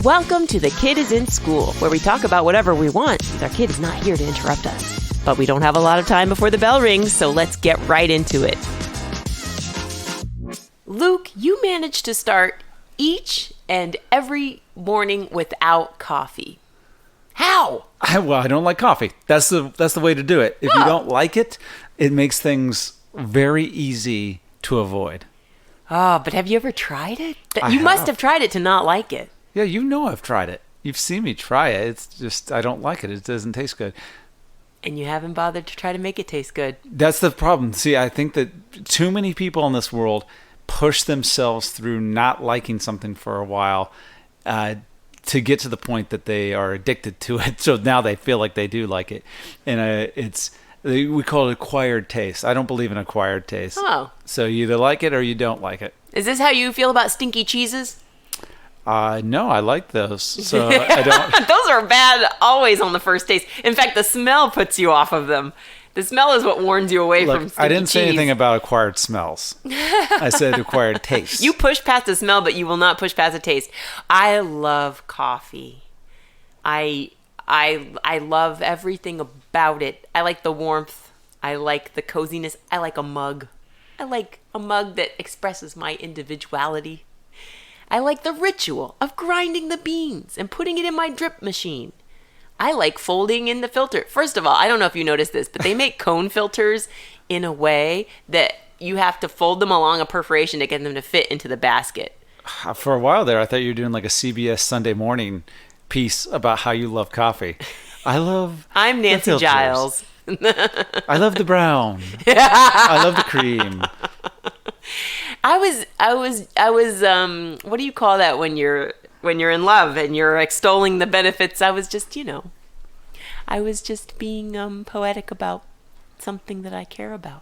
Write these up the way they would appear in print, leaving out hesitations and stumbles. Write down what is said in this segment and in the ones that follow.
Welcome to The Kid is in School, where we talk about whatever we want since our kid is not here to interrupt us. But we don't have a lot of time before the bell rings, so let's get right into it. Luke, you managed to start each and every morning without coffee. How? I don't like coffee. That's the way to do it. If you don't like it, it makes things very easy to avoid. Oh, but have you ever tried it? You must have tried it to not like it. Yeah, you know I've tried it. You've seen me try it. It's just, I don't like it. It doesn't taste good. And you haven't bothered to try to make it taste good. That's the problem. See, I think that too many people in this world push themselves through not liking something for a while to get to the point that they are addicted to it. So now they feel like they do like it. And we call it acquired taste. I don't believe in acquired taste. Oh. So you either like it or you don't like it. Is this how you feel about stinky cheeses? No, I like those. So I don't. Those are bad always on the first taste. In fact, the smell puts you off of them. The smell is what warns you away from stinky I didn't say cheese. anything about acquired smells. I said acquired taste. You push past the smell, but you will not push past the taste. I love coffee. I love everything about it. I like the warmth. I like the coziness. I like a mug. I like a mug that expresses my individuality. I like the ritual of grinding the beans and putting it in my drip machine. I like folding in the filter. First of all, I don't know if you noticed this, but they make cone filters in a way that you have to fold them along a perforation to get them to fit into the basket. For a while there, I thought you were doing like a CBS Sunday morning piece about how you love coffee. I'm Nancy Giles. I love the brown. I love the cream. I was what do you call that when you're in love and you're extolling the benefits? I was just being poetic about something that I care about.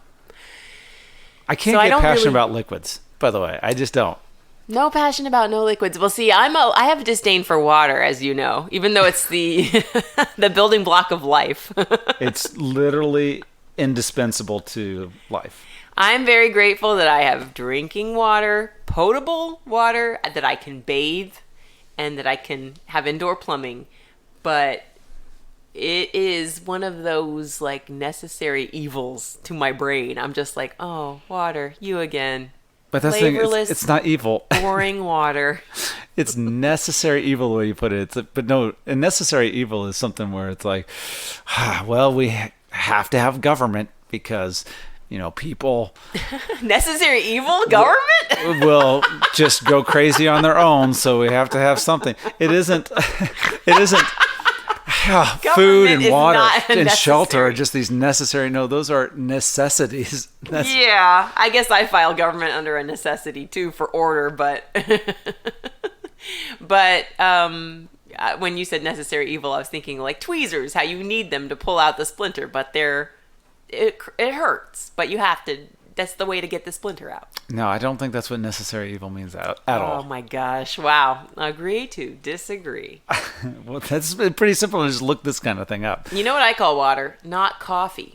I can't get passionate about liquids, by the way. I just don't. No passion about no liquids. Well, see, I have a disdain for water, as you know, even though it's the the building block of life. It's literally indispensable to life. I'm very grateful that I have drinking water, potable water, that I can bathe, and that I can have indoor plumbing. But it is one of those like necessary evils to my brain. I'm just like, oh, water, you again. But that's the thing, it's not evil. Boring water. It's necessary evil the way you put it. But no, a necessary evil is something where it's like, well, we have to have government because, people... Necessary evil? Government? Will just go crazy on their own, so we have to have something. It isn't... Food and water and shelter are just these necessary. No, those are necessities. Yeah, I guess I file government under a necessity too for order, but when you said necessary evil, I was thinking like tweezers, how you need them to pull out the splinter, but it hurts, but you have to. That's the way to get the splinter out. No, I don't think that's what necessary evil means at all. Oh my gosh. Wow. Agree to disagree. Well, that's pretty simple to just look this kind of thing up. You know what I call water? Not coffee.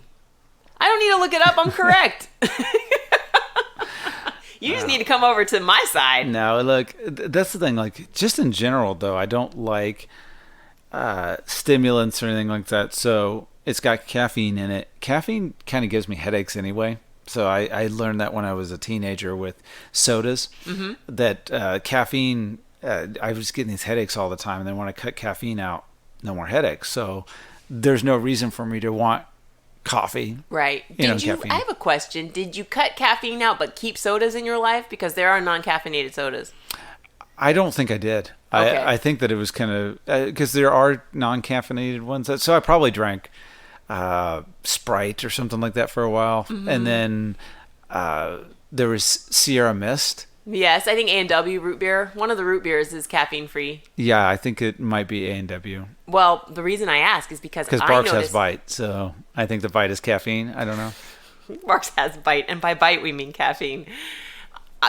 I don't need to look it up. I'm correct. You just need to come over to my side. No, look, that's the thing. Like, just in general, though, I don't like stimulants or anything like that. So it's got caffeine in it. Caffeine kind of gives me headaches anyway. So I learned that when I was a teenager with sodas, that caffeine, I was getting these headaches all the time. And then when I cut caffeine out, no more headaches. So there's no reason for me to want coffee. Right. Caffeine. I have a question. Did you cut caffeine out but keep sodas in your life? Because there are non-caffeinated sodas. I don't think I did. Okay. I think that it was kind of, because there are non-caffeinated ones. So I probably drank Sprite or something like that for a while, and then there was Sierra Mist. Yes, I think A&W root beer. One of the root beers is caffeine free. Yeah, I think it might be A&W. Well, the reason I ask is because Barks has Bite, so I think the Bite is caffeine. I don't know. Barks has Bite, and by Bite we mean caffeine.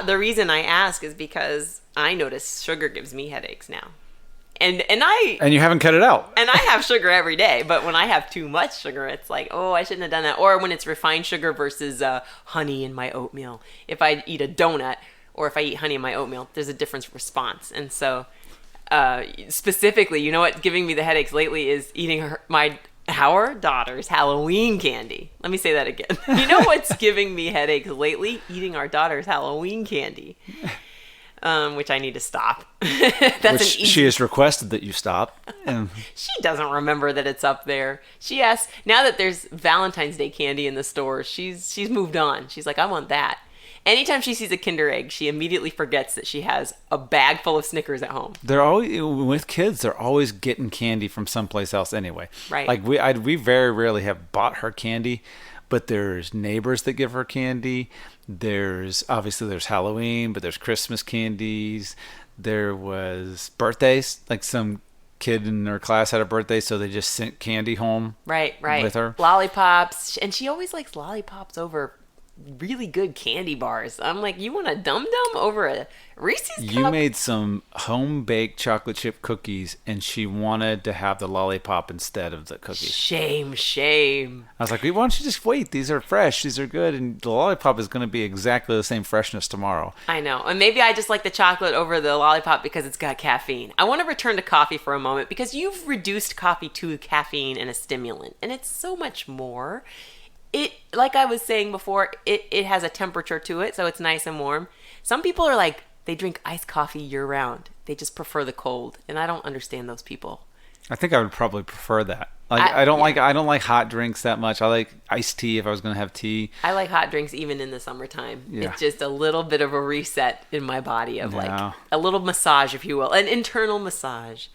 The reason I ask is because I notice sugar gives me headaches now. And you haven't cut it out. And I have sugar every day, but when I have too much sugar, it's like, oh, I shouldn't have done that. Or when it's refined sugar versus honey in my oatmeal. If I eat a donut or if I eat honey in my oatmeal, there's a different response. And so Specifically, you know what giving me the headaches lately is eating our daughter's Halloween candy. Let me say that again. You know what's giving me headaches lately? Eating our daughter's Halloween candy. Which I need to stop. She has requested that you stop. And she doesn't remember that it's up there. She asks, now that there's Valentine's Day candy in the store, she's moved on. She's like, I want that. Anytime she sees a Kinder Egg, she immediately forgets that she has a bag full of Snickers at home. they're always, with kids, they're always getting candy from someplace else anyway. Right. Like we very rarely have bought her candy, but there's neighbors that give her candy. There's Halloween, but there's Christmas candies. There was birthdays, like some kid in her class had a birthday, so they just sent candy home. Right. With her. Lollipops, and she always likes lollipops over really good candy bars. I'm like, you want a Dum Dum over a Reese's Cup? You made some home-baked chocolate chip cookies, and she wanted to have the lollipop instead of the cookies. Shame. I was like, why don't you just wait? These are fresh. These are good. And the lollipop is going to be exactly the same freshness tomorrow. I know. And maybe I just like the chocolate over the lollipop because it's got caffeine. I want to return to coffee for a moment because you've reduced coffee to caffeine and a stimulant. And it's so much more. It, like I was saying before, it has a temperature to it, so it's nice and warm. Some people are like, they drink iced coffee year round. They just prefer the cold. And I don't understand those people. I think I would probably prefer that. I don't like hot drinks that much. I like iced tea if I was going to have tea. I like hot drinks even in the summertime. Yeah. It's just a little bit of a reset in my body of Yeah. like a little massage, if you will, an internal massage.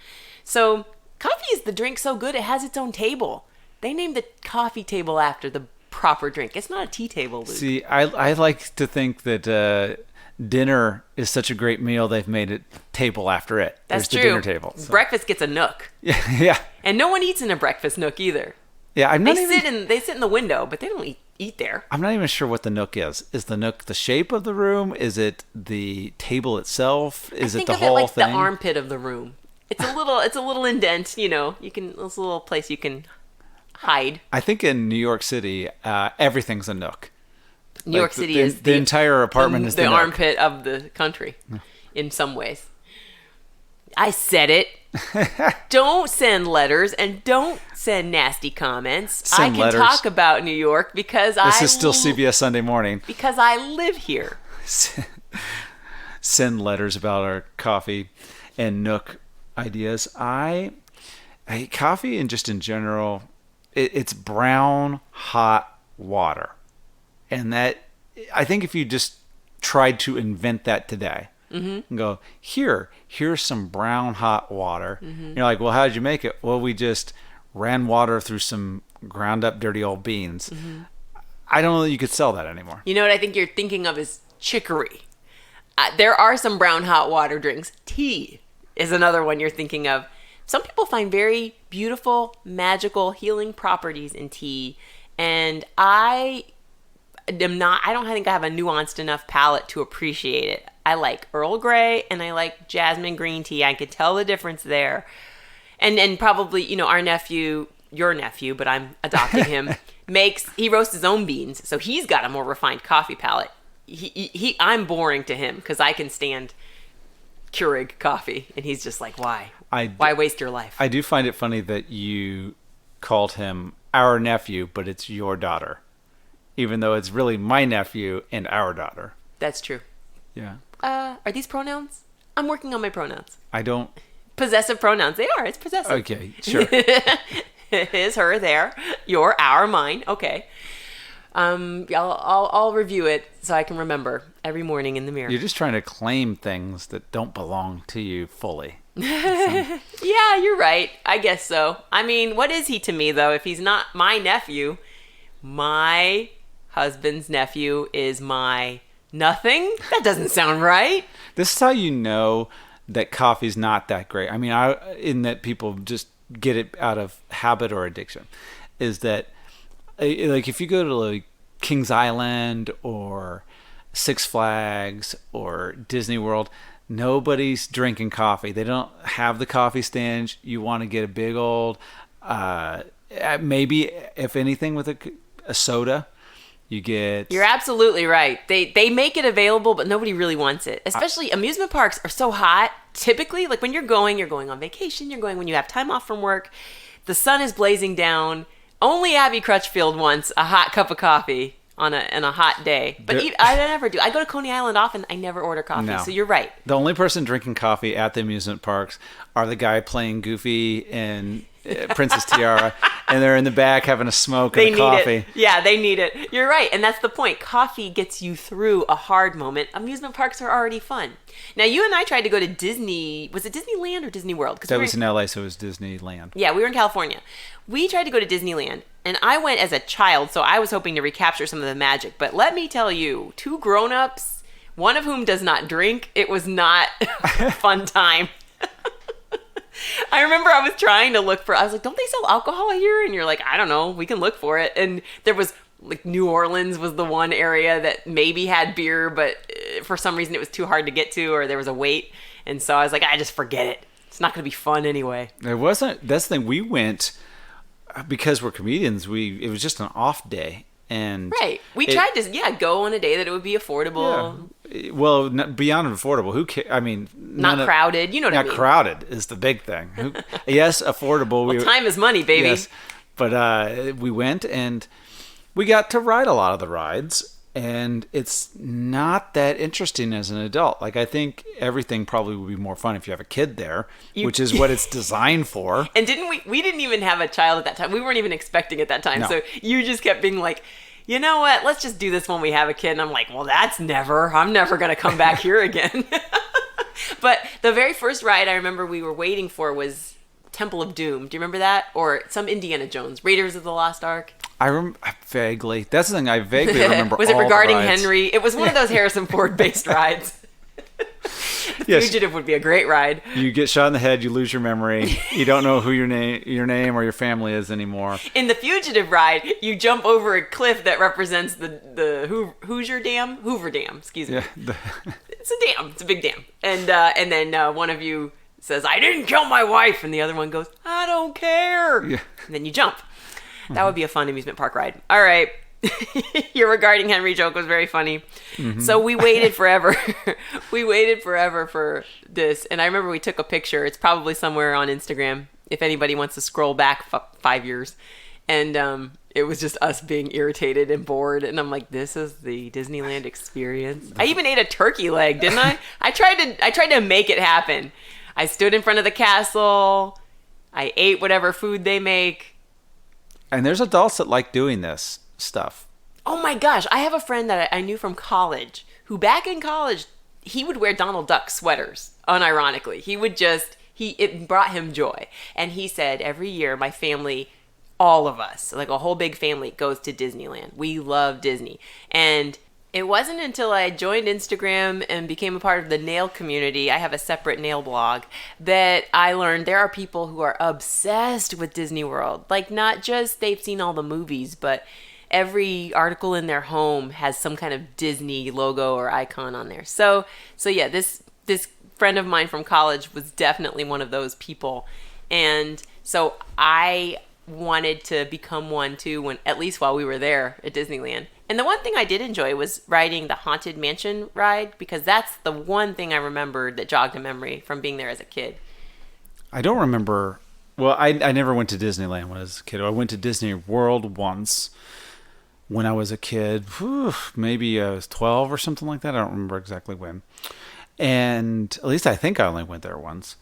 So coffee is the drink so good it has its own table. They named the coffee table after the proper drink. It's not a tea table, Luke. See, I like to think that dinner is such a great meal they've made it table after it. That's There's true. The dinner table. So. Breakfast gets a nook. Yeah. And no one eats in a breakfast nook either. Yeah, They sit in the window, but they don't eat there. I'm not even sure what the nook is. Is the nook the shape of the room? Is it the table itself? Is it the whole like thing? The armpit of the room. It's a little indent, you know. It's a little place you can hide. I think in New York City, everything's a nook. New York City is the entire apartment is the nook. armpit of the country, in some ways. I said it. Don't send letters and don't send nasty comments. Send I can letters. talk about New York because This is still CBS Sunday Morning. Because I live here. Send letters about our coffee and nook ideas. I coffee and just in general, it's brown hot water, and that I think if you just tried to invent that today. And go, here's some brown hot water. You're like, well, how did you make it? Well, we just ran water through some ground up dirty old beans. I don't know that you could sell that anymore. You know what I think you're thinking of is chicory. There are some brown hot water drinks. Tea is another one you're thinking of. Some people find very beautiful, magical, healing properties in tea. And I don't think I have a nuanced enough palate to appreciate it. I like Earl Grey and I like jasmine green tea. I could tell the difference there. And probably, your nephew, but I'm adopting him, he roasts his own beans. So he's got a more refined coffee palate. I'm boring to him because I can stand Keurig coffee. And he's just like, why? Why waste your life? I do find it funny that you called him our nephew, but it's your daughter. Even though it's really my nephew and our daughter. That's true. Yeah. Are these pronouns? I'm working on my pronouns. I don't... Possessive pronouns. They are. It's possessive. Okay, sure. His, her, their, your, our, mine. Okay. I'll review it so I can remember every morning in the mirror. You're just trying to claim things that don't belong to you fully. Yeah, you're right. I guess so. I mean, what is he to me, though? If he's not my nephew, my husband's nephew is my... nothing? That doesn't sound right. This is how you know that coffee's not that great. I mean, in that people just get it out of habit or addiction, is that like if you go to like Kings Island or Six Flags or Disney World, nobody's drinking coffee. They don't have the coffee stand. You want to get a big old, maybe if anything with a soda. You get... You're absolutely right. They make it available, but nobody really wants it. Especially amusement parks are so hot. Typically, like when you're going on vacation, you're going when you have time off from work. The sun is blazing down. Only Abby Crutchfield wants a hot cup of coffee on a hot day. But I never do. I go to Coney Island often. I never order coffee. No. So you're right. The only person drinking coffee at the amusement parks are the guy playing Goofy and Princess Tiara, and they're in the back having a smoke and a coffee. It. Yeah, they need it. You're right, and that's the point. Coffee gets you through a hard moment. Amusement parks are already fun. Now, you and I tried to go to Disney. Was it Disneyland or Disney World? That was in LA, so it was Disneyland. Yeah, we were in California. We tried to go to Disneyland, and I went as a child, so I was hoping to recapture some of the magic. But let me tell you, 2 grown-ups, one of whom does not drink, it was not a fun time. I remember I was trying to look for, I was like, don't they sell alcohol here? And you're like, I don't know, we can look for it. And there was, like, New Orleans was the one area that maybe had beer, but for some reason it was too hard to get to, or there was a wait. And so I was like, I just forget it. It's not going to be fun anyway. It wasn't, that's the thing, we went, because we're comedians, it was just an off day. And right. We tried to, go on a day that it would be affordable. Yeah. Well, beyond affordable, who cares? I mean, not crowded. You know what I mean? Not crowded is the big thing. Yes, affordable. Well, time is money, baby. Yes, but we went and we got to ride a lot of the rides, and it's not that interesting as an adult. Like, I think everything probably would be more fun if you have a kid there, which is what it's designed for. And we didn't even have a child at that time. We weren't even expecting at that time. No. So you just kept being like, you know what? Let's just do this when we have a kid. And I'm like, well, I'm never going to come back here again. But the very first ride I remember we were waiting for was Temple of Doom. Do you remember that? Or some Indiana Jones, Raiders of the Lost Ark. I remember vaguely. That's the thing. I vaguely remember. Was it regarding Henry? It was one of those Harrison Ford based rides. Yes. Fugitive would be a great ride. You get shot in the head. You lose your memory. You don't know who your name or your family is anymore. In the Fugitive ride, you jump over a cliff that represents the Hoosier Dam, Hoover Dam. Excuse me. Yeah, it's a dam. It's a big dam. And then one of you says, "I didn't kill my wife," and the other one goes, "I don't care." Yeah. And then you jump. That would be a fun amusement park ride. All right. Your regarding Henry joke was very funny. Mm-hmm. So we waited forever. We waited forever for this. And I remember we took a picture. It's probably somewhere on Instagram if anybody wants to scroll back 5 years. And it was just us being irritated and bored. And I'm like, this is the Disneyland experience. I even ate a turkey leg, didn't I? I tried to make it happen. I stood in front of the castle. I ate whatever food they make. And there's adults that like doing this stuff. Oh my gosh. I have a friend that I knew from college who back in college, he would wear Donald Duck sweaters, unironically. It brought him joy. And he said, every year, my family, all of us, like a whole big family, goes to Disneyland. We love Disney. And it wasn't until I joined Instagram and became a part of the nail community, I have a separate nail blog, that I learned there are people who are obsessed with Disney World. Like, not just they've seen all the movies, but every article in their home has some kind of Disney logo or icon on there. So yeah, this friend of mine from college was definitely one of those people. And so I wanted to become one too, at least while we were there at Disneyland. And the one thing I did enjoy was riding the Haunted Mansion ride, because that's the one thing I remembered that jogged a memory from being there as a kid. I don't remember. Well, I never went to Disneyland when I was a kid. I went to Disney World once when I was a kid. Maybe I was 12 or something like that. I don't remember exactly when. And at least I think I only went there once.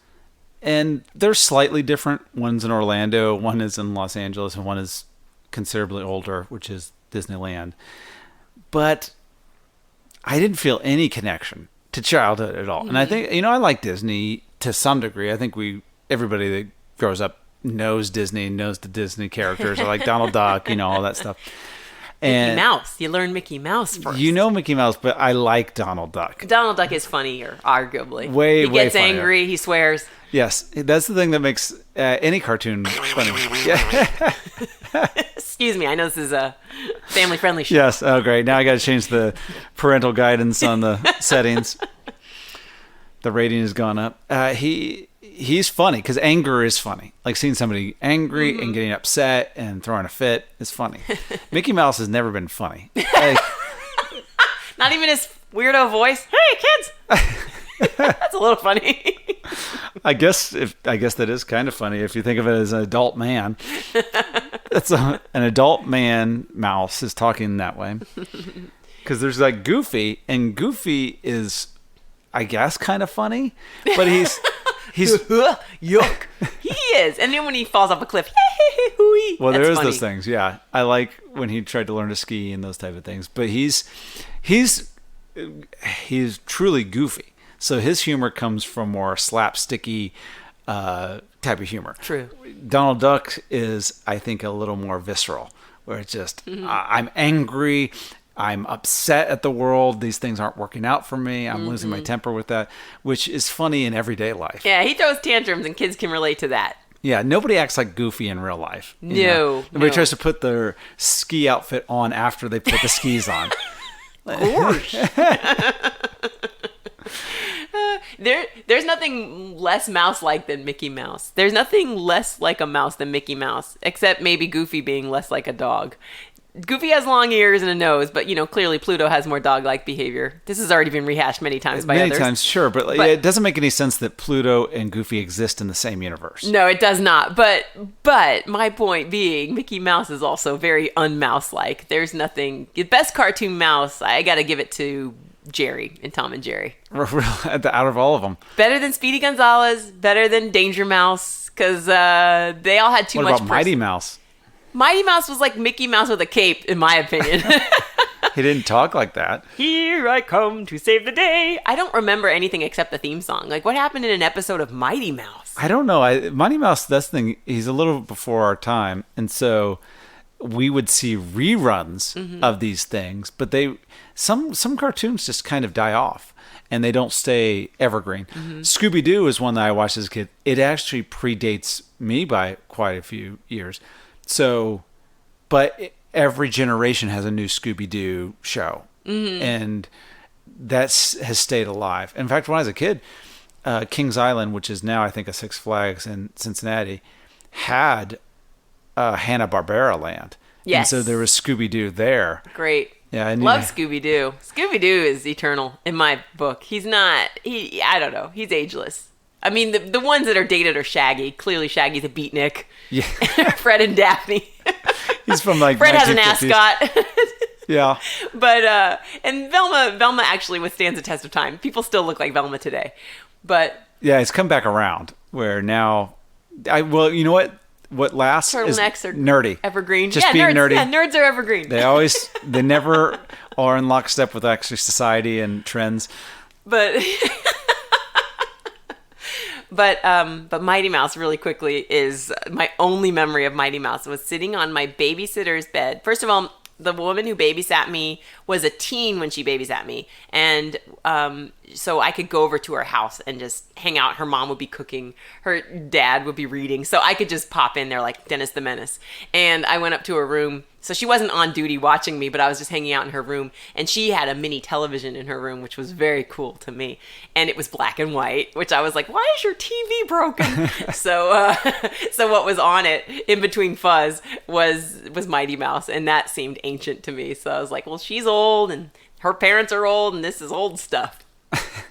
And they're slightly different. One's in Orlando, one is in Los Angeles, and one is considerably older, which is Disneyland. But I didn't feel any connection to childhood at all. Mm-hmm. And I think, I like Disney to some degree. I think everybody that grows up knows Disney, knows the Disney characters, or like Donald Duck, all that stuff. And Mickey Mouse. You learn Mickey Mouse first. You know Mickey Mouse, but I like Donald Duck. Donald Duck is funnier, arguably. Way He gets funnier. angry. He swears. Yes, that's the thing that makes any cartoon funny. Yeah. Excuse me, I know this is a family-friendly show. Yes, oh great. Now I got to change the parental guidance on the settings. The rating has gone up. He's funny because anger is funny. Like seeing somebody angry and getting upset and throwing a fit is funny. Mickey Mouse has never been funny. Like, not even his weirdo voice. Hey, kids. That's a little funny. I guess that is kind of funny if you think of it as an adult man. An adult man mouse is talking that way. Because there's like Goofy, and Goofy is, I guess, kind of funny, but he's yuck. He is, and then when he falls off a cliff, well, that's there is funny. those things. Yeah, I like when he tried to learn to ski and those type of things. But he's truly goofy. So his humor comes from more slapsticky type of humor. True. Donald Duck is, I think, a little more visceral, where it's just I'm angry. I'm upset at the world. These things aren't working out for me. I'm losing my temper with that, which is funny in everyday life. Yeah, he throws tantrums, and kids can relate to that. Yeah, nobody acts like Goofy in real life. No. Nobody tries to put their ski outfit on after they put the skis on. Of course. There's nothing less mouse-like than Mickey Mouse. There's nothing less like a mouse than Mickey Mouse, except maybe Goofy being less like a dog. Goofy has long ears and a nose, but, clearly Pluto has more dog-like behavior. This has already been rehashed many times by others. Many times, sure, but it doesn't make any sense that Pluto and Goofy exist in the same universe. No, it does not. But my point being, Mickey Mouse is also very un-mouse-like. There's nothing... The best cartoon mouse, I gotta give it to Jerry and Tom and Jerry. Out of all of them. Better than Speedy Gonzales, better than Danger Mouse, because they all had too much... What about Mighty Mouse? Mighty Mouse was like Mickey Mouse with a cape, in my opinion. He didn't talk like that. Here I come to save the day. I don't remember anything except the theme song. Like, what happened in an episode of Mighty Mouse? I don't know. Mighty Mouse, that's the thing. He's a little before our time. And so we would see reruns of these things. But some cartoons just kind of die off. And they don't stay evergreen. Scooby-Doo is one that I watched as a kid. It actually predates me by quite a few years. So, but every generation has a new Scooby-Doo show, and that has stayed alive. In fact, when I was a kid, Kings Island, which is now I think a Six Flags in Cincinnati, had Hanna-Barbera land. Yes. And so there was Scooby-Doo there. Great. Yeah, I love Scooby-Doo. Scooby-Doo is eternal in my book. He's not. I don't know. He's ageless. I mean, the ones that are dated are Shaggy. Clearly, Shaggy's a beatnik. Yeah. Fred and Daphne. He's from like Fred has an 1950s. ascot. Yeah. But and Velma actually withstands the test of time. People still look like Velma today. But yeah, it's come back around where now you know what lasts turtlenecks is are nerdy. Evergreen. Just being nerds, nerdy. Yeah, nerds are evergreen. They never are in lockstep with actually society and trends. But Mighty Mouse, really quickly, is my only memory of Mighty Mouse was sitting on my babysitter's bed. First of all, the woman who babysat me was a teen when she babysat me. And so I could go over to her house and just hang out. Her mom would be cooking. Her dad would be reading. So I could just pop in there like Dennis the Menace. And I went up to her room. So she wasn't on duty watching me, but I was just hanging out in her room. And she had a mini television in her room, which was very cool to me. And it was black and white, which I was like, why is your TV broken? so what was on it in between fuzz was Mighty Mouse. And that seemed ancient to me. So I was like, well, she's old and her parents are old and this is old stuff.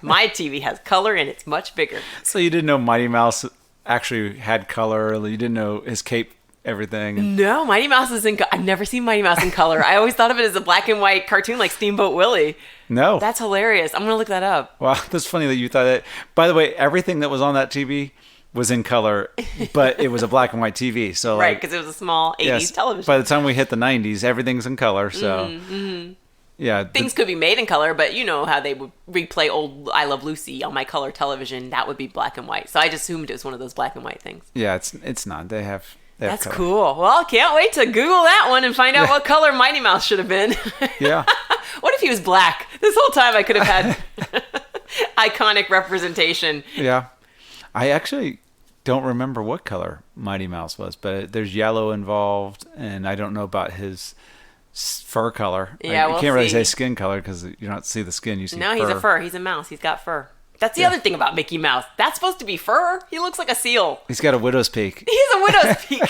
My TV has color and it's much bigger. So you didn't know Mighty Mouse actually had color? You didn't know his cape, everything? No, Mighty Mouse is I've never seen Mighty Mouse in color. I always thought of it as a black and white cartoon like Steamboat Willie. No. That's hilarious. I'm going to look that up. Wow, that's funny that you thought that. By the way, everything that was on that TV was in color, but it was a black and white TV. So right, because it was a small 80s television. By the time we hit the 90s, everything's in color. So yeah, things could be made in color, but you know how they would replay old I Love Lucy on my color television. That would be black and white. So I just assumed it was one of those black and white things. Yeah, it's not. They have That's color. Cool. Well, can't wait to Google that one and find out what color Mighty Mouse should have been. Yeah. What if he was black? This whole time I could have had iconic representation. Yeah. I actually don't remember what color Mighty Mouse was, but there's yellow involved, and I don't know about his fur color. Yeah, you can't really say skin color because you don't see the skin. You see no, fur. He's a fur. He's a mouse. He's got fur. That's the other thing about Mickey Mouse. That's supposed to be fur. He looks like a seal. He's got a widow's peak. He's a widow's peak.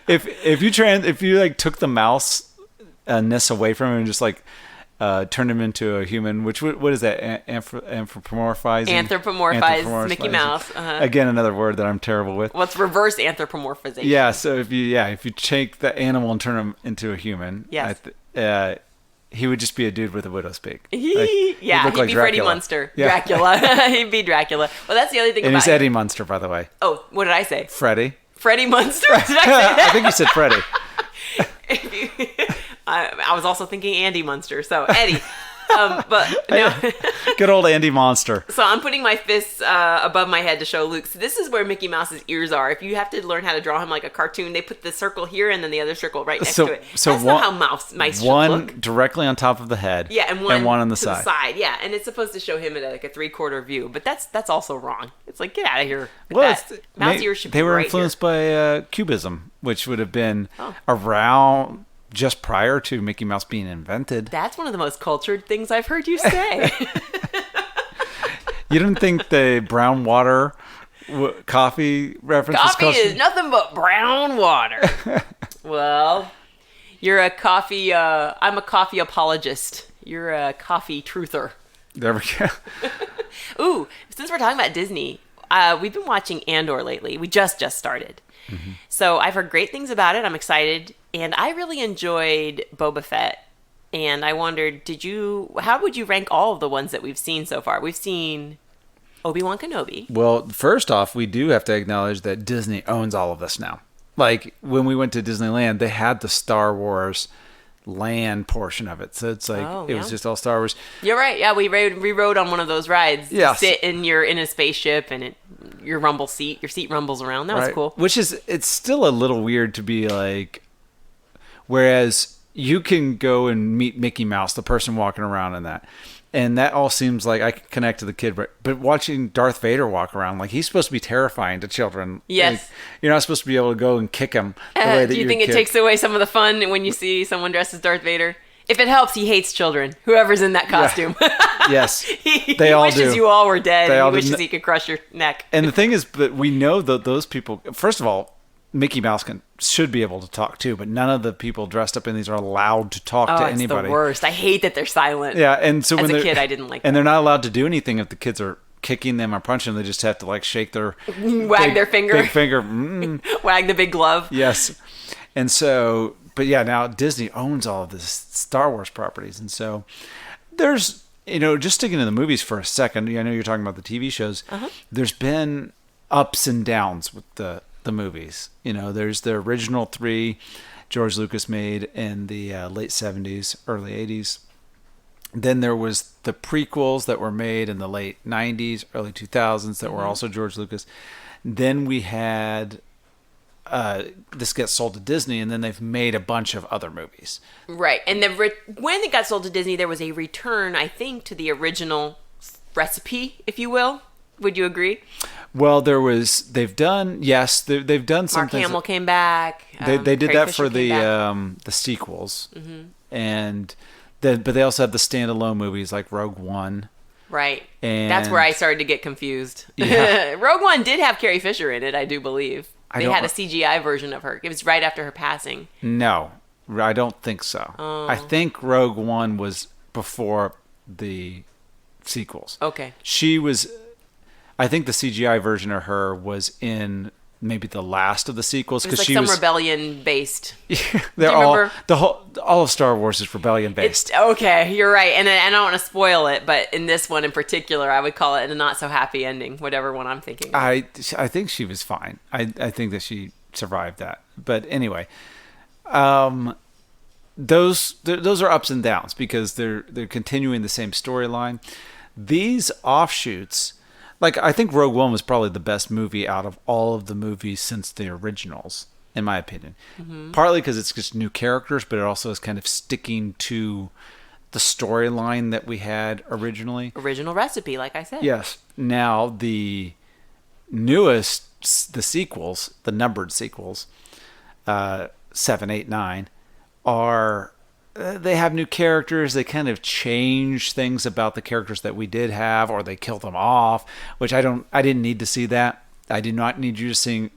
If you like took the mouse ness away from him and just like turned him into a human, which what is that? Anthropomorphizing. Anthropomorphize Mickey Mouse. Again, another word that I'm terrible with. What's reverse anthropomorphization? Yeah. So if you take the animal and turn him into a human, yes. He would just be a dude with a widow's peak. He'd be like Freddie Munster. Yeah. Dracula. He'd be Dracula. Well, that's the other thing and about he's Eddie Munster, by the way. Oh, what did I say? Freddie Munster? Did I say that? I think you said Freddie. I was also thinking Andy Munster. So, Eddie. But no. Good old Andy Monster. So I'm putting my fists above my head to show Luke. So this is where Mickey Mouse's ears are. If you have to learn how to draw him like a cartoon, they put the circle here and then the other circle right next to it. So that's not how mice should look. One directly on top of the head. Yeah, and one on the to side. The side. Yeah, and it's supposed to show him at like a 3/4 view, but that's also wrong. It's like, get out of here. Mouse ears should be They were right influenced here. by Cubism, which would have been around just prior to Mickey Mouse being invented. That's one of the most cultured things I've heard you say. You didn't think the brown water coffee reference coffee was is nothing but brown water. Well, you're a coffee I'm a coffee apologist. You're a coffee truther. There we go. Ooh, since we're talking about Disney, we've been watching Andor lately. We just started. Mm-hmm. So I've heard great things about it. I'm excited. And I really enjoyed Boba Fett. And I wondered, how would you rank all of the ones that we've seen so far? We've seen Obi-Wan Kenobi. Well, first off, we do have to acknowledge that Disney owns all of this now. Like, when we went to Disneyland, they had the Star Wars land portion of it. So it's like, it was just all Star Wars. You're right. Yeah, we rode on one of those rides. Yes. You sit in a spaceship and your seat rumbles around. That was cool. Which it's still a little weird to be like, whereas you can go and meet Mickey Mouse, the person walking around in that. And that all seems like I can connect to the kid. But watching Darth Vader walk around, like, he's supposed to be terrifying to children. Yes. Like, you're not supposed to be able to go and kick him the way that do you think it takes away some of the fun when you see someone dressed as Darth Vader? If it helps, he hates children. Whoever's in that costume. Yeah. Yes. He all wishes do. You all were dead. They and all he wishes he could crush your neck. And the thing is, but we know that those people, first of all, Mickey Mouse should be able to talk too, but none of the people dressed up in these are allowed to talk to anybody. It's the worst. I hate that they're silent. Yeah, and so as a kid, I didn't like that. And they're not allowed to do anything if the kids are kicking them or punching them. They just have to like shake their their finger, big finger, wag the big glove. Yes, and so, but yeah, now Disney owns all of this Star Wars properties, and so there's just sticking to the movies for a second. I know you're talking about the TV shows. There's been ups and downs with the movies. There's the original 3 George Lucas made in the late 70s, early 80s. Then there was the prequels that were made in the late 90s, early 2000s that were also George Lucas. Then we had this gets sold to Disney, and then they've made a bunch of other movies. Right. And when it got sold to Disney, there was a return, I think, to the original recipe, if you will. Would you agree? Well, they've done some Mark things. Hamill came back. They did Carrie that Fisher for the sequels, and but they also have the standalone movies like Rogue One. Right. And that's where I started to get confused. Yeah. Rogue One did have Carrie Fisher in it, I do believe. They had a CGI version of her. It was right after her passing. No, I don't think so. Oh. I think Rogue One was before the sequels. Okay. I think the CGI version of her was in maybe the last of the sequels because she was rebellion based. All of Star Wars is rebellion based. Okay, you're right, and I don't want to spoil it, but in this one in particular, I would call it a not so happy ending. Whatever one I'm thinking of. I think she was fine. I think that she survived that. But anyway, those are ups and downs because they're continuing the same storyline. These offshoots. Like, I think Rogue One was probably the best movie out of all of the movies since the originals, in my opinion. Mm-hmm. Partly because it's just new characters, but it also is kind of sticking to the storyline that we had originally. Original recipe, like I said. Yes. Now, the newest, the sequels, the numbered sequels, 7, 8, 9, are they have new characters. They kind of change things about the characters that we did have, or they kill them off, which I didn't need to see that. I did not need you to see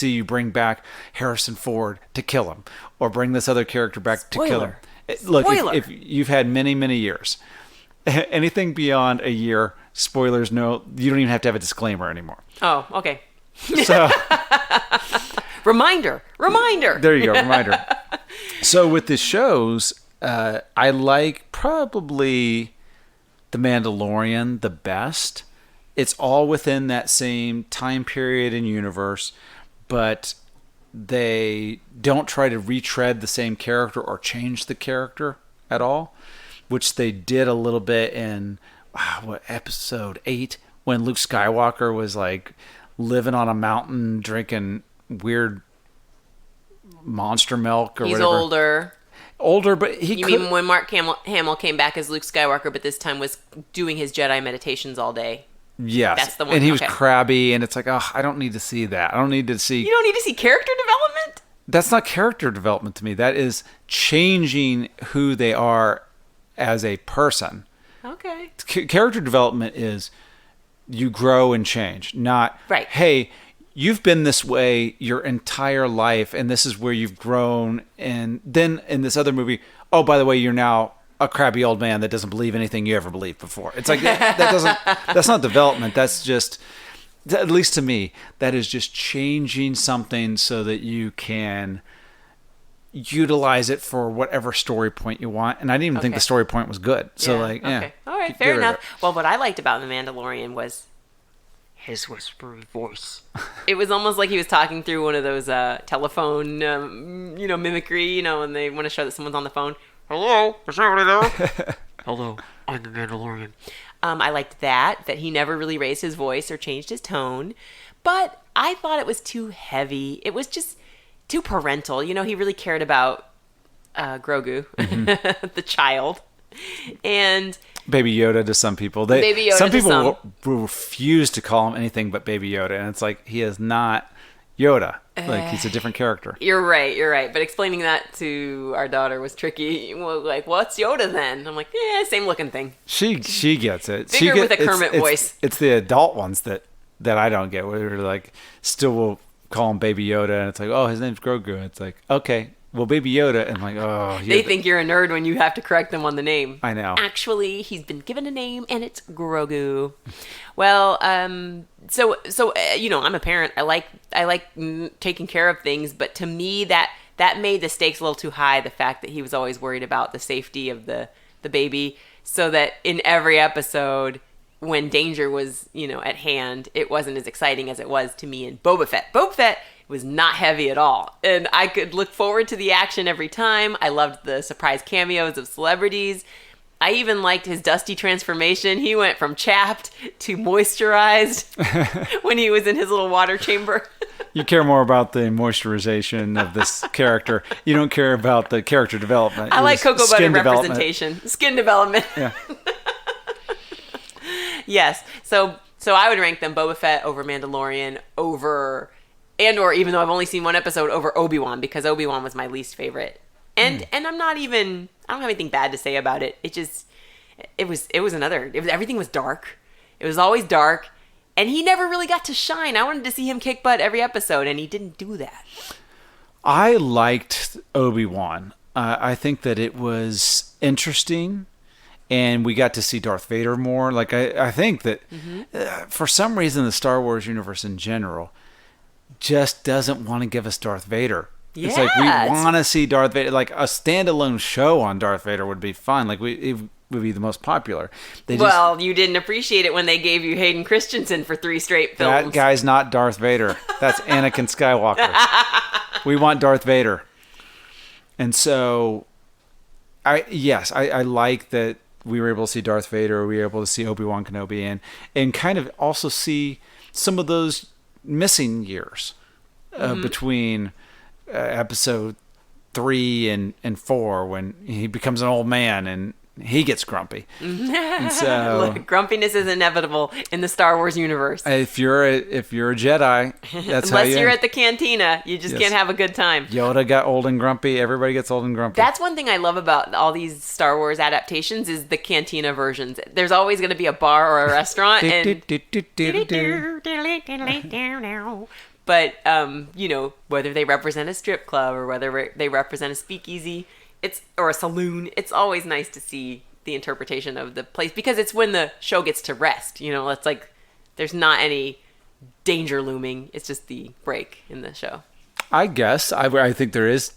you bring back Harrison Ford to kill him, or bring this other character back to kill him. Look, if you've had many, many years, anything beyond a year, spoilers, no, you don't even have to have a disclaimer anymore. Oh, okay. So Reminder. There you go, reminder. So with the shows, I like probably The Mandalorian the best. It's all within that same time period and universe, but they don't try to retread the same character or change the character at all, which they did a little bit in episode 8, when Luke Skywalker was like living on a mountain drinking weird monster milk or whatever. He's older, but You mean when Mark Hamill came back as Luke Skywalker, but this time was doing his Jedi meditations all day? Yes. That's the one. And he was crabby, and it's like, oh, I don't need to see that. I don't need to see... You don't need to see character development? That's not character development to me. That is changing who they are as a person. Okay. Character development is you grow and change, not, right. Hey, you've been this way your entire life, and this is where you've grown. And then in this other movie, oh, by the way, you're now a crabby old man that doesn't believe anything you ever believed before. It's like that's not development. That's just, at least to me, that is just changing something so that you can utilize it for whatever story point you want. And I didn't even think the story point was good. So all right, fair enough. Well, what I liked about The Mandalorian was his whispering voice. It was almost like he was talking through one of those telephone, mimicry, when they want to show that someone's on the phone. Hello, is somebody there? Hello, I'm the Mandalorian. I liked that he never really raised his voice or changed his tone, but I thought it was too heavy. It was just too parental. He really cared about Grogu, the child, and Baby Yoda to some people. Some people will refuse to call him anything but Baby Yoda, and it's like, he is not Yoda. Like, he's a different character. You're right. But explaining that to our daughter was tricky. Well, like, what's Yoda then? I'm like, same looking thing. She gets it. Bigger with a Kermit voice. It's the adult ones that I don't get. Where like still will call him Baby Yoda, and it's like, oh, his name's Grogu. And it's like, okay, well, Baby Yoda, and I'm like, oh. They think you're a nerd when you have to correct them on the name. I know. Actually, he's been given a name, and it's Grogu. Well, I'm a parent. I like taking care of things, but to me, that made the stakes a little too high. The fact that he was always worried about the safety of the baby, so that in every episode, when danger was at hand, it wasn't as exciting as it was to me in Boba Fett. Boba Fett was not heavy at all, and I could look forward to the action every time. I loved the surprise cameos of celebrities. I even liked his dusty transformation. He went from chapped to moisturized when he was in his little water chamber. You care more about the moisturization of this character. You don't care about the character development. I like cocoa butter representation. Skin development. Yeah. Yes. So I would rank them Boba Fett over Mandalorian or even though I've only seen one episode, over Obi-Wan, because Obi-Wan was my least favorite. And I don't have anything bad to say about it. Everything was dark. It was always dark. And he never really got to shine. I wanted to see him kick butt every episode, and he didn't do that. I liked Obi-Wan. I think that it was interesting, and we got to see Darth Vader more. Like, I think that for some reason the Star Wars universe in general just doesn't want to give us Darth Vader. Yeah, it's like, we want to see Darth Vader. Like, a standalone show on Darth Vader would be fun. Like, it would be the most popular. You didn't appreciate it when they gave you Hayden Christensen for 3 straight films. That guy's not Darth Vader. That's Anakin Skywalker. We want Darth Vader. And so, I like that we were able to see Darth Vader. We were able to see Obi-Wan Kenobi, and kind of also see some of those missing years between episode 3 and 4, when he becomes an old man, and he gets grumpy. And so Look, grumpiness is inevitable in the Star Wars universe. if you're a Jedi, that's how Unless you you're end. at the cantina, you just Yes. can't have a good time. Yoda got old and grumpy. Everybody gets old and grumpy. That's one thing I love about all these Star Wars adaptations is the cantina versions. There's always going to be a bar or a restaurant, and but you know, whether they represent a strip club or whether they represent a speakeasy, or a saloon, it's always nice to see the interpretation of the place because it's when the show gets to rest. You know, it's like there's not any danger looming. It's just the break in the show. I guess I think there is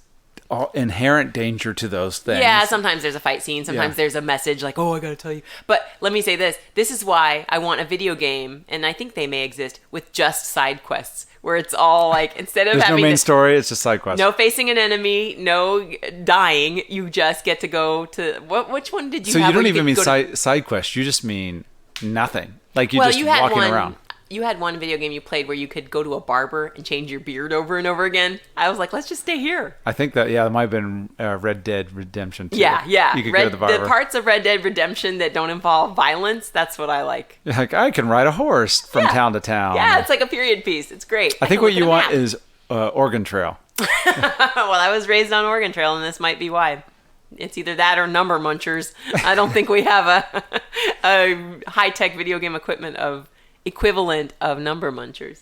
inherent danger to those things. Yeah, sometimes there's a fight scene. Sometimes there's a message like, oh, I gotta tell you. But let me say this. This is why I want a video game, and I think they may exist, with just side quests, where it's all like, instead of There's having no main story. It's just side quest. no facing an enemy, no dying, you just get to go to, which one did you So have? you don't where even mean could go to- side quest. You just mean nothing. Like you Well, just you had walking one. around. You had one video game you played where you could go to a barber and change your beard over and over again. I was like, let's just stay here. I think that it might have been Red Dead Redemption 2. Yeah. You could go to the barber. The parts of Red Dead Redemption that don't involve violence, that's what I like. You're like, I can ride a horse from Yeah. town to town. Yeah, it's like a period piece. It's great. I think can what look you at a want map. is Oregon Trail. Well, I was raised on Oregon Trail, and this might be why. It's either that or number munchers. I don't think we have a high-tech video game equivalent of number munchers.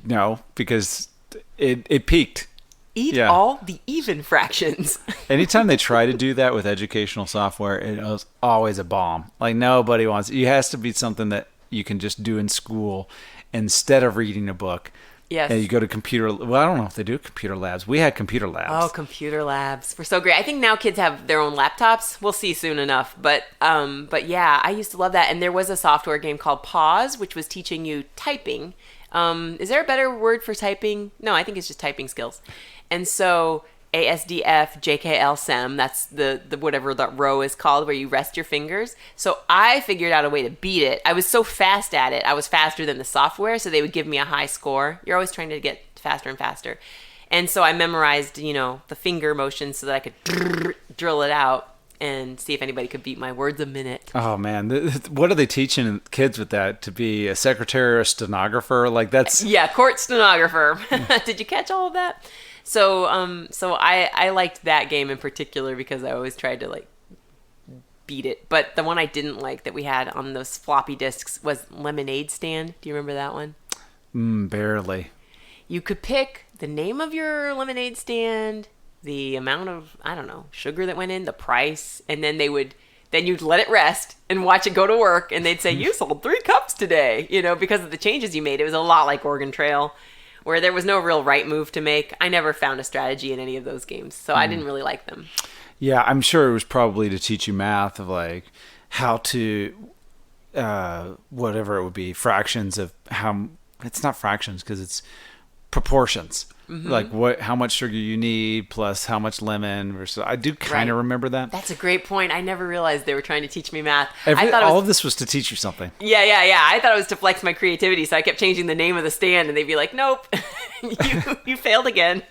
No, because it peaked. Eat Yeah. all the even fractions. Anytime they try to do that with educational software, it is always a bomb. Like nobody wants it. It has to be something that you can just do in school instead of reading a book. Yes. And you go to computer. Well, I don't know if they do computer labs. We had computer Oh, labs. computer labs. We're so great. I think now kids have their own laptops. We'll see soon enough. But yeah, I used to love that. And there was a software game called Pause, which was teaching you typing. Is there a better word for typing? No, I think it's just typing skills. And so ASDF, JKL, SEM, that's the whatever that row is called where you rest your fingers. So I figured out a way to beat it. I was so fast at it. I was faster than the software, so they would give me a high score. You're always trying to get faster and faster. And so I memorized, the finger motions so that I could drill it out and see if anybody could beat my words a minute. Oh man, what are they teaching kids with that? To be a secretary or a stenographer? Like that's Yeah, court stenographer. Did you catch all of that? So I liked that game in particular because I always tried to beat it. But the one I didn't like that we had on those floppy disks was Lemonade Stand. Do you remember that one? barely. You could pick the name of your lemonade stand, the amount of, I don't know, sugar that went in, the price, and then then you'd let it rest and watch it go to work, and they'd say, you sold 3 cups today, because of the changes you made. It was a lot like Oregon Trail, where there was no real right move to make. I never found a strategy in any of those games, so I didn't really like them. Yeah, I'm sure it was probably to teach you math of how to, whatever it would be, fractions of how, it's not fractions because it's proportions. Like how much sugar you need plus how much lemon versus, I do kind of remember that. That's a great point. I never realized they were trying to teach me math. All of this was to teach you something. Yeah. I thought it was to flex my creativity, so I kept changing the name of the stand, and they'd be like, nope, you failed again.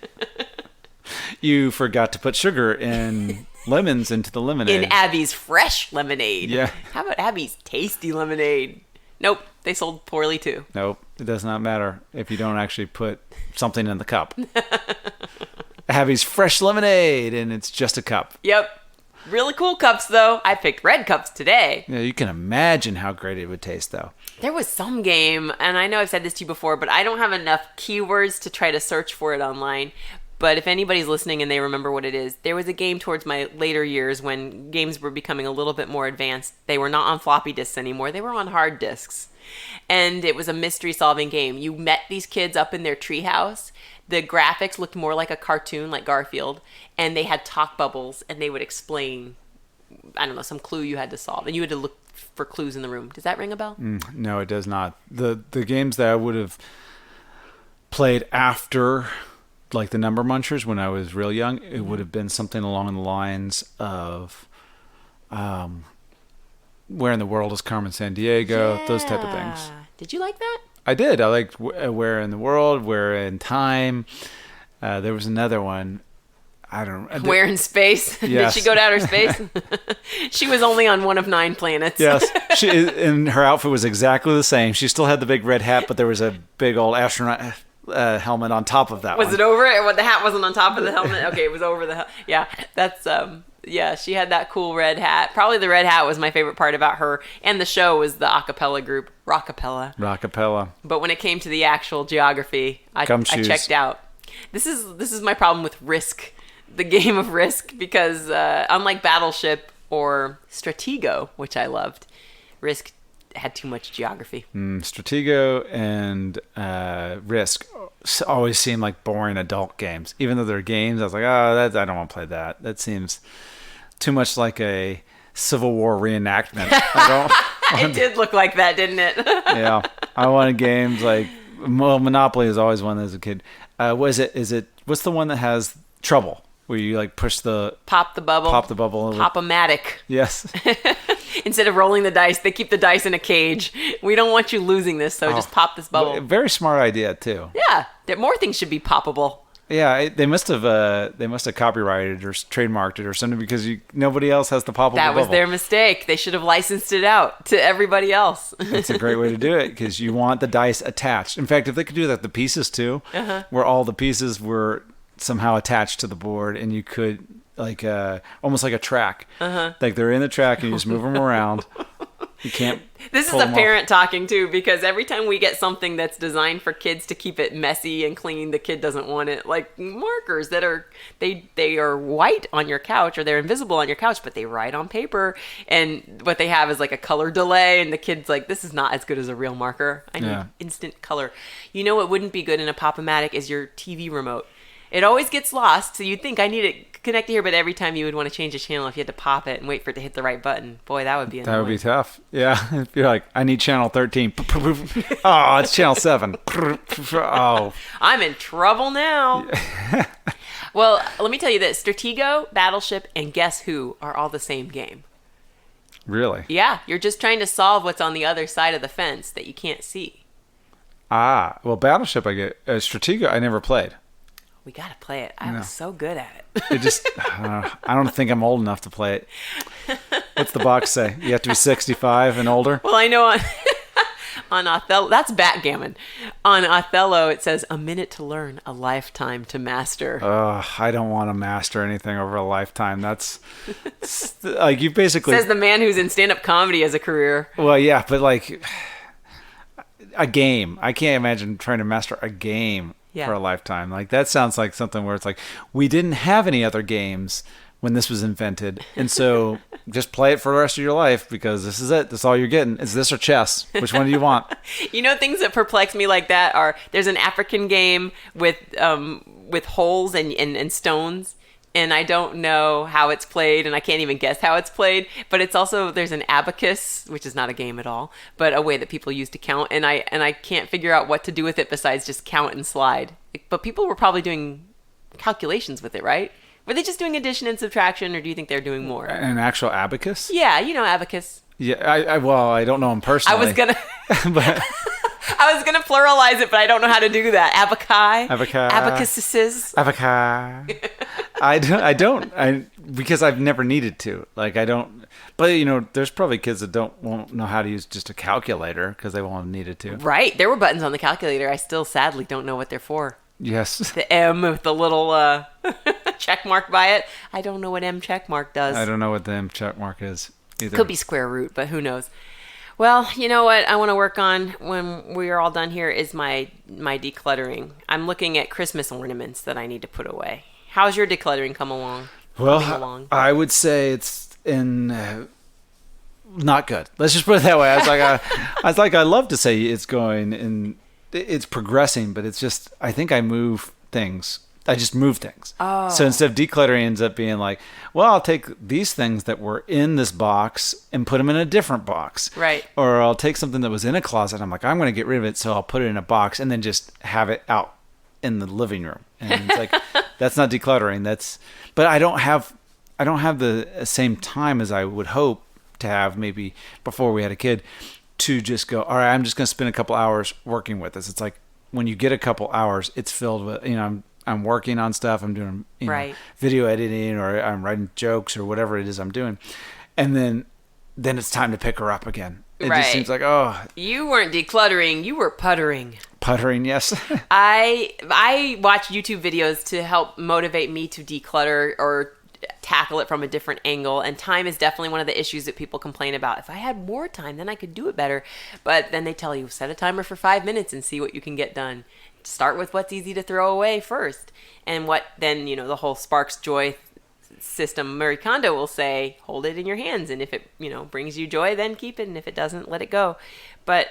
You forgot to put sugar in lemons into the lemonade. In Abby's fresh lemonade. Yeah. How about Abby's tasty lemonade? Nope, they sold poorly too. Nope, it does not matter if you don't actually put something in the cup. Abby's fresh lemonade, and it's just a cup. Yep. Really cool cups, though. I picked red cups today. Yeah, you can imagine how great it would taste, though. There was some game, and I know I've said this to you before, but I don't have enough keywords to try to search for it online. But if anybody's listening and they remember what it is, there was a game towards my later years when games were becoming a little bit more advanced. They were not on floppy disks anymore. They were on hard disks. And it was a mystery-solving game. You met these kids up in their treehouse. The graphics looked more like a cartoon, like Garfield. And they had talk bubbles, and they would explain, I don't know, some clue you had to solve. And you had to look for clues in the room. Does that ring a bell? No, it does not. The games that I would have played after, like the Number Munchers, when I was real young, it would have been something along the lines of Where in the World is Carmen Sandiego, those type of things. Did you like that? I did. I liked Where in the World, Where in Time. There was another one. I don't. Where in space? Yes. Did she go to outer space? She was only on one of 9 planets. Yes, and her outfit was exactly the same. She still had the big red hat, but there was a big old astronaut helmet on top of that. Was it over it? What, the hat wasn't on top of the helmet? Okay, it was over the helmet. Yeah, that's yeah, she had that cool red hat. Probably the red hat was my favorite part about her, and the show was the a cappella group, Rockapella. But when it came to the actual geography, I checked out. This is my problem with Risk, the game of Risk, because unlike Battleship or Stratego, which I loved, Risk had too much geography. Stratego and Risk always seem like boring adult games. Even though they're games, I was like, I don't want to play that. That seems too much like a Civil War reenactment. It did look like that, didn't it? Yeah. I wanted games like, well, Monopoly is always one as a kid. What's the one that has Trouble? Where you like pop the bubble. Pop-o-matic. Yes. Instead of rolling the dice, they keep the dice in a cage. We don't want you losing this, so just pop this bubble. Very smart idea too. Yeah, more things should be poppable. Yeah, they must have copyrighted or trademarked it or something because nobody else has the poppable That was bubble. their mistake. They should have licensed it out to everybody else. It's a great way to do it because you want the dice attached. In fact, if they could do that, the pieces too, where all the pieces were somehow attached to the board, and you could like almost like a track. Like they're in the track and you just move them around. You can't. This is a parent talking too, because every time we get something that's designed for kids to keep it messy and clean, the kid doesn't want it. Like markers that are they are white on your couch, or they're invisible on your couch, but they write on paper, and what they have is like a color delay, and the kid's like, this is not as good as a real marker. I need instant color. You know what wouldn't be good in a Pop-O-Matic is your TV remote. It always gets lost, so you'd think I need it connected here, but every time you would want to change the channel, if you had to pop it and wait for it to hit the right button, boy, that would be annoying. That would be tough. Yeah, if you're like, I need channel 13. Oh, it's channel 7. Oh, I'm in trouble now. Well, let me tell you this: Stratego, Battleship, and Guess Who are all the same game. Really? Yeah, you're just trying to solve what's on the other side of the fence that you can't see. Well, Battleship, I get. Stratego, I never played. We gotta play it. I was so good at it. It just, I don't think I'm old enough to play it. What's the box say? You have to be 65 and older? Well, I know on Othello, that's backgammon. On Othello, it says, a minute to learn, a lifetime to master. I don't want to master anything over a lifetime. That's, like, you basically... Says the man who's in stand-up comedy as a career. Well, yeah, but, like, a game. I can't imagine trying to master a game. Yeah. For a lifetime. Like, that sounds like something where it's like, we didn't have any other games when this was invented, and so just play it for the rest of your life because this is it. That's all you're getting. Is this or chess? Which one do you want? You know, things that perplex me like that are, there's an African game with holes and stones, and I don't know how it's played, and I can't even guess how it's played, but it's also, there's an abacus, which is not a game at all, but a way that people use to count, and I can't figure out what to do with it besides just count and slide. But people were probably doing calculations with it, right? Were they just doing addition and subtraction, or do you think they're doing more? An actual abacus? Yeah, you know abacus. Yeah, well, I don't know him personally. I was gonna... but... I was going to pluralize it, but I don't know how to do that. Abacuses. I don't, because I've never needed to. Like, I don't, but, you know, there's probably kids that won't know how to use just a calculator because they won't have needed to. Right. There were buttons on the calculator. I still sadly don't know what they're for. Yes. The M with the little check mark by it. I don't know what M check mark does. I don't know what the M check mark is either. Could be square root, but who knows? Well, you know what I want to work on when we are all done here is my decluttering. I'm looking at Christmas ornaments that I need to put away. How's your decluttering coming along? Well, I would say it's not good. Let's just put it that way. I love to say it's going and it's progressing, but it's just, I think I move things. I just move things. Oh. So instead of decluttering, it ends up being like, well, I'll take these things that were in this box and put them in a different box. Right. Or I'll take something that was in a closet. I'm like, I'm going to get rid of it, so I'll put it in a box and then just have it out in the living room. And it's like, that's not decluttering. But I don't have the same time as I would hope to have maybe before we had a kid to just go, all right, I'm just going to spend a couple hours working with this. It's like when you get a couple hours, it's filled with, you know, I'm working on stuff. I'm doing Right. video editing, or I'm writing jokes, or whatever it is I'm doing, and then it's time to pick her up again. It Right. just seems like, oh, You weren't decluttering, you were puttering. puttering. Yes. I watch YouTube videos to help motivate me to declutter or tackle it from a different angle, and time is definitely one of the issues that people complain about. If I had more time, then I could do it better. But then they tell you, set a timer for 5 minutes and see what you can get done. Start with what's easy to throw away first, and what then, the whole sparks joy system. Marie Kondo will say, hold it in your hands, and if it brings you joy, then keep it, and if it doesn't, let it go. But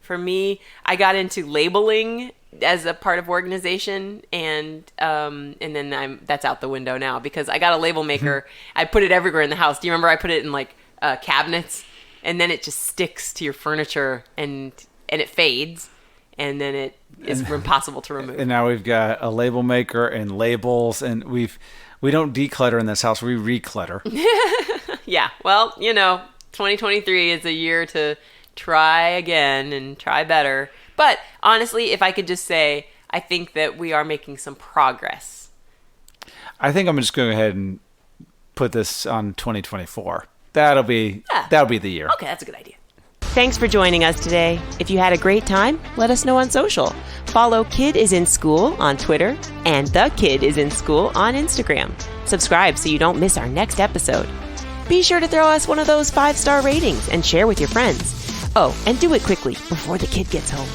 for me, I got into labeling as a part of organization, and then that's out the window now, because I got a label maker. I put it everywhere in the house. Do you remember I put it in like cabinets, and then it just sticks to your furniture, and it fades, and then it is impossible to remove. And now we've got a label maker and labels, and we don't declutter in this house. We reclutter. Yeah. Well, 2023 is a year to try again and try better. But honestly, if I could just say, I think that we are making some progress. I think I'm just going to go ahead and put this on 2024. That'll be the year. Okay, that's a good idea. Thanks for joining us today. If you had a great time, let us know on social. Follow Kid is in School on Twitter and The Kid is in School on Instagram. Subscribe so you don't miss our next episode. Be sure to throw us one of those 5-star ratings and share with your friends. Oh, and do it quickly before the kid gets home.